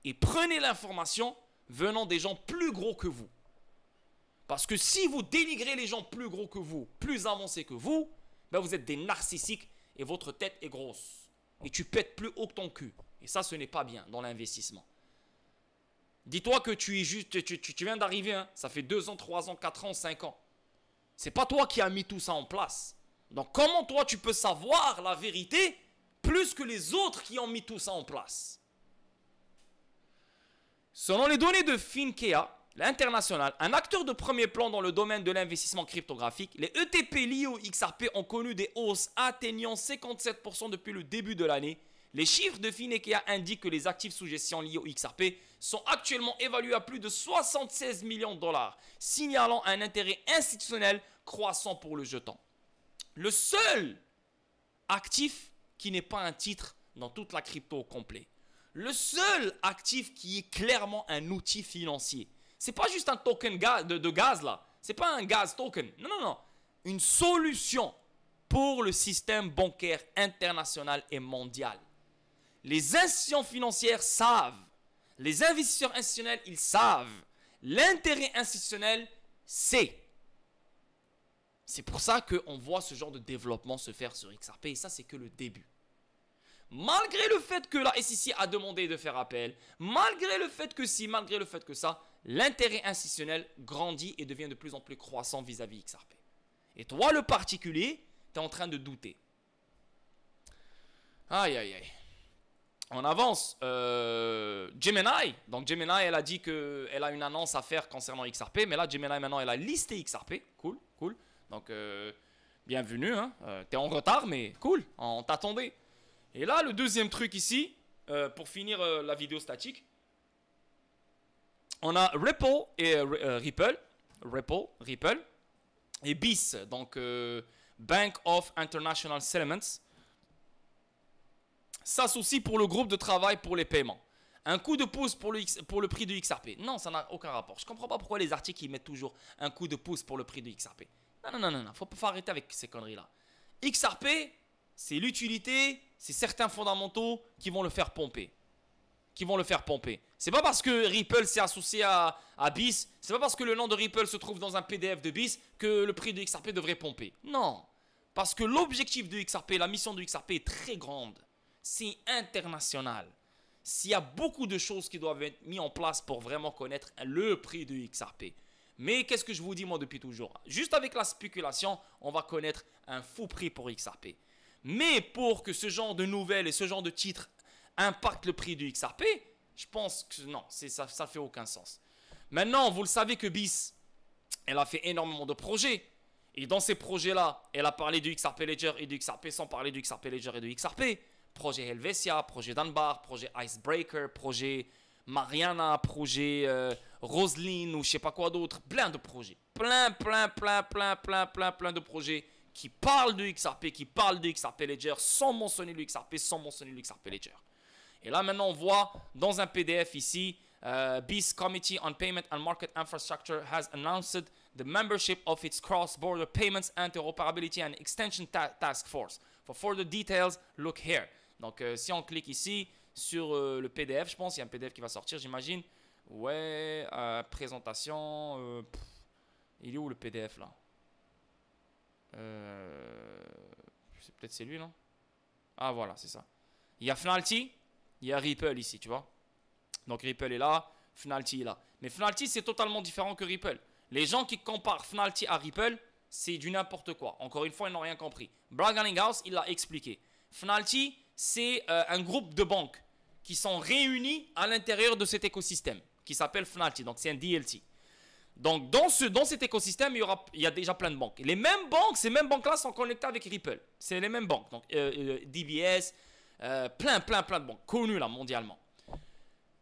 Et prenez l'information venant des gens plus gros que vous. Parce que si vous dénigrez les gens plus gros que vous, plus avancés que vous, ben vous êtes des narcissiques et votre tête est grosse. Et tu pètes plus haut que ton cul. Et ça, ce n'est pas bien dans l'investissement. Dis-toi que tu es juste, tu viens d'arriver, hein. Ça fait 2 ans, 3 ans, 4 ans, 5 ans. C'est pas toi qui as mis tout ça en place. Donc comment toi tu peux savoir la vérité plus que les autres qui ont mis tout ça en place? Selon les données de Finkea, l'international, un acteur de premier plan dans le domaine de l'investissement cryptographique, les ETP liés au XRP ont connu des hausses atteignant 57% depuis le début de l'année. Les chiffres de Finkea indiquent que les actifs sous gestion liés au XRP sont actuellement évalués à plus de 76 millions de dollars, signalant un intérêt institutionnel croissant pour le jeton. Le seul actif qui n'est pas un titre dans toute la crypto au complet. Le seul actif qui est clairement un outil financier. C'est pas juste un token de gaz là. C'est pas un gaz token. Non, non, non. Une solution pour le système bancaire international et mondial. Les institutions financières savent. Les investisseurs institutionnels, ils savent. L'intérêt institutionnel, c'est. C'est pour ça qu'on voit ce genre de développement se faire sur XRP. Et ça, c'est que le début. Malgré le fait que la SEC a demandé de faire appel, malgré le fait que si, malgré le fait que ça, l'intérêt institutionnel grandit et devient de plus en plus croissant vis-à-vis XRP. Et toi, le particulier, tu es en train de douter. Aïe, aïe, aïe. On avance. Gemini. Donc Gemini, elle a dit qu'elle a une annonce à faire concernant XRP. Mais là, Gemini, maintenant, elle a listé XRP. Cool, cool. Donc, bienvenue. Hein. T'es en retard, mais cool. On t'attendait. Et là, le deuxième truc ici, pour finir la vidéo statique, on a Ripple et Ripple et BIS, donc Bank of International Settlements, s'associe pour le groupe de travail pour les paiements. Un coup de pouce pour le prix du XRP. Non, ça n'a aucun rapport. Je ne comprends pas pourquoi les articles ils mettent toujours un coup de pouce pour le prix du XRP. Non. Faut pas arrêter avec ces conneries-là. XRP, c'est l'utilité, c'est certains fondamentaux qui vont le faire pomper. C'est pas parce que Ripple s'est associé à BIS, c'est pas parce que le nom de Ripple se trouve dans un PDF de BIS que le prix de XRP devrait pomper. Non. Parce que l'objectif de XRP, la mission de XRP est très grande. C'est international. S'il y a beaucoup de choses qui doivent être mises en place pour vraiment connaître le prix de XRP. Mais qu'est-ce que je vous dis moi depuis toujours? Juste avec la spéculation, on va connaître un fou prix pour XRP. Mais pour que ce genre de nouvelles et ce genre de titres impactent le prix du XRP, je pense que non, ça ne fait aucun sens. Maintenant, vous le savez que BIS, elle a fait énormément de projets. Et dans ces projets-là, elle a parlé du XRP Ledger et du XRP sans parler du XRP Ledger et du XRP. Projet Helvetia, projet Dunbar, projet Icebreaker, projet Mariana, projet Roseline ou je sais pas quoi d'autre. Plein de projets. Plein de projets qui parlent du XRP, qui parlent du XRP Ledger sans mentionner le XRP, sans mentionner le XRP Ledger. Et là maintenant on voit dans un PDF ici, BIS Committee on Payment and Market Infrastructure has announced the membership of its cross-border payments interoperability and extension task force. For further details, look here. Donc si on clique ici sur le PDF, je pense, il y a un PDF qui va sortir, j'imagine. Ouais, présentation. Il est où le PDF là? Peut-être c'est lui, non? Ah voilà, c'est ça. Il y a Fnalty, il y a Ripple ici, tu vois. Donc Ripple est là, Fnalty est là. Mais Fnalty c'est totalement différent que Ripple. Les gens qui comparent Fnalty à Ripple, c'est du n'importe quoi. Encore une fois, ils n'ont rien compris. Brad Garlinghouse, il l'a expliqué. Fnalty, c'est un groupe de banques qui sont réunis à l'intérieur de cet écosystème qui s'appelle Fnalty. Donc c'est un DLT. Donc dans cet écosystème, il y a déjà plein de banques. Les mêmes banques, ces mêmes banques-là sont connectées avec Ripple. C'est les mêmes banques. Donc DBS, plein de banques connues là mondialement.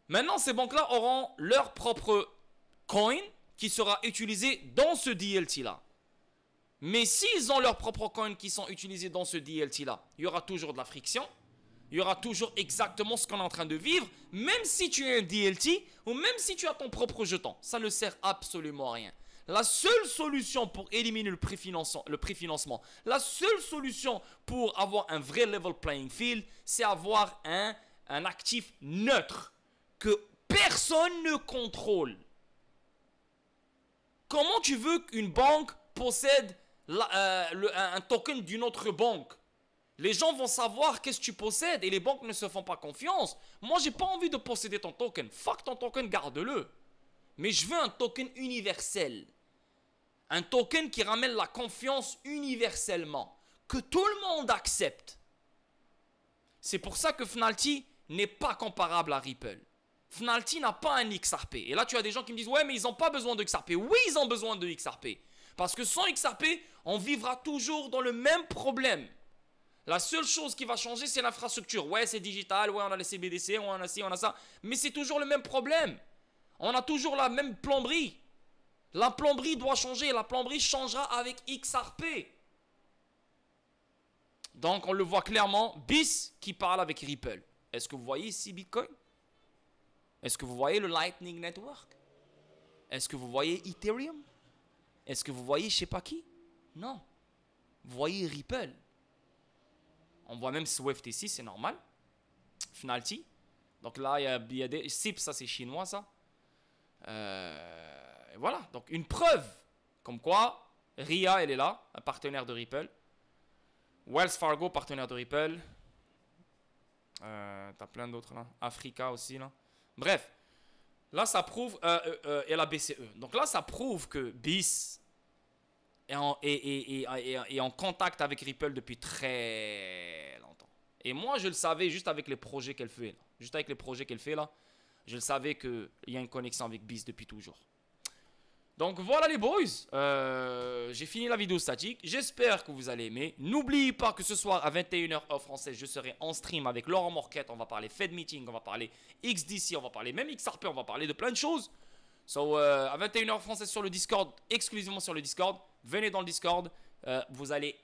Maintenant, ces banques-là auront leur propre coin qui sera utilisé dans ce DLT-là. Mais s'ils ont leur propre coin qui sont utilisés dans ce DLT-là, il y aura toujours de la friction. Il y aura toujours exactement ce qu'on est en train de vivre, même si tu es un DLT ou même si tu as ton propre jeton. Ça ne sert absolument à rien. La seule solution pour éliminer le préfinancement, la seule solution pour avoir un vrai level playing field, c'est avoir un actif neutre que personne ne contrôle. Comment tu veux qu'une banque possède un token d'une autre banque? Les gens vont savoir qu'est-ce que tu possèdes et les banques ne se font pas confiance. Moi, j'ai pas envie de posséder ton token. Fuck ton token, garde-le. Mais je veux un token universel. Un token qui ramène la confiance universellement. Que tout le monde accepte. C'est pour ça que Fnalty n'est pas comparable à Ripple. Fnalty n'a pas un XRP. Et là, tu as des gens qui me disent « Ouais, mais ils n'ont pas besoin de XRP. » Oui, ils ont besoin de XRP. Parce que sans XRP, on vivra toujours dans le même problème. La seule chose qui va changer, c'est l'infrastructure. Ouais, c'est digital, ouais, on a les CBDC, ouais, on a ci, on a ça. Mais c'est toujours le même problème. On a toujours la même plomberie. La plomberie doit changer. La plomberie changera avec XRP. Donc, on le voit clairement. BIS qui parle avec Ripple. Est-ce que vous voyez ici Bitcoin? Est-ce que vous voyez le Lightning Network? Est-ce que vous voyez Ethereum? Est-ce que vous voyez je sais pas qui? Non. Vous voyez Ripple. On voit même Swift ici, c'est normal. Fnalty. Donc là, il y a des... SIP, ça c'est chinois, ça. Et voilà. Donc une preuve. Comme quoi, RIA, elle est là. Un partenaire de Ripple. Wells Fargo, partenaire de Ripple. T'as plein d'autres là. Africa aussi, là. Bref. Là, ça prouve... et la BCE. Donc là, ça prouve que BIS est en contact avec Ripple depuis très longtemps. Et moi, je le savais juste avec les projets qu'elle fait. Là. Juste avec les projets qu'elle fait là, je le savais qu'il y a une connexion avec Biz depuis toujours. Donc voilà les boys, j'ai fini la vidéo statique, j'espère que vous allez aimer. N'oubliez pas que ce soir à 21h heure française, je serai en stream avec Laurent Morquette, on va parler Fed Meeting, on va parler XDC, on va parler même XRP, on va parler de plein de choses. So, à 21h française sur le Discord, exclusivement sur le Discord, venez dans le Discord, vous allez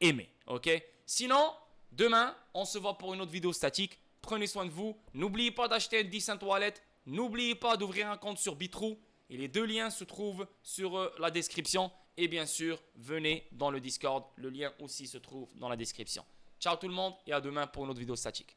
aimer, ok? Sinon, demain, on se voit pour une autre vidéo statique, prenez soin de vous, n'oubliez pas d'acheter un Decent Wallet, n'oubliez pas d'ouvrir un compte sur Bitrou. Et les deux liens se trouvent sur la description. Et bien sûr, venez dans le Discord. Le lien aussi se trouve dans la description. Ciao tout le monde et à demain pour une autre vidéo statique.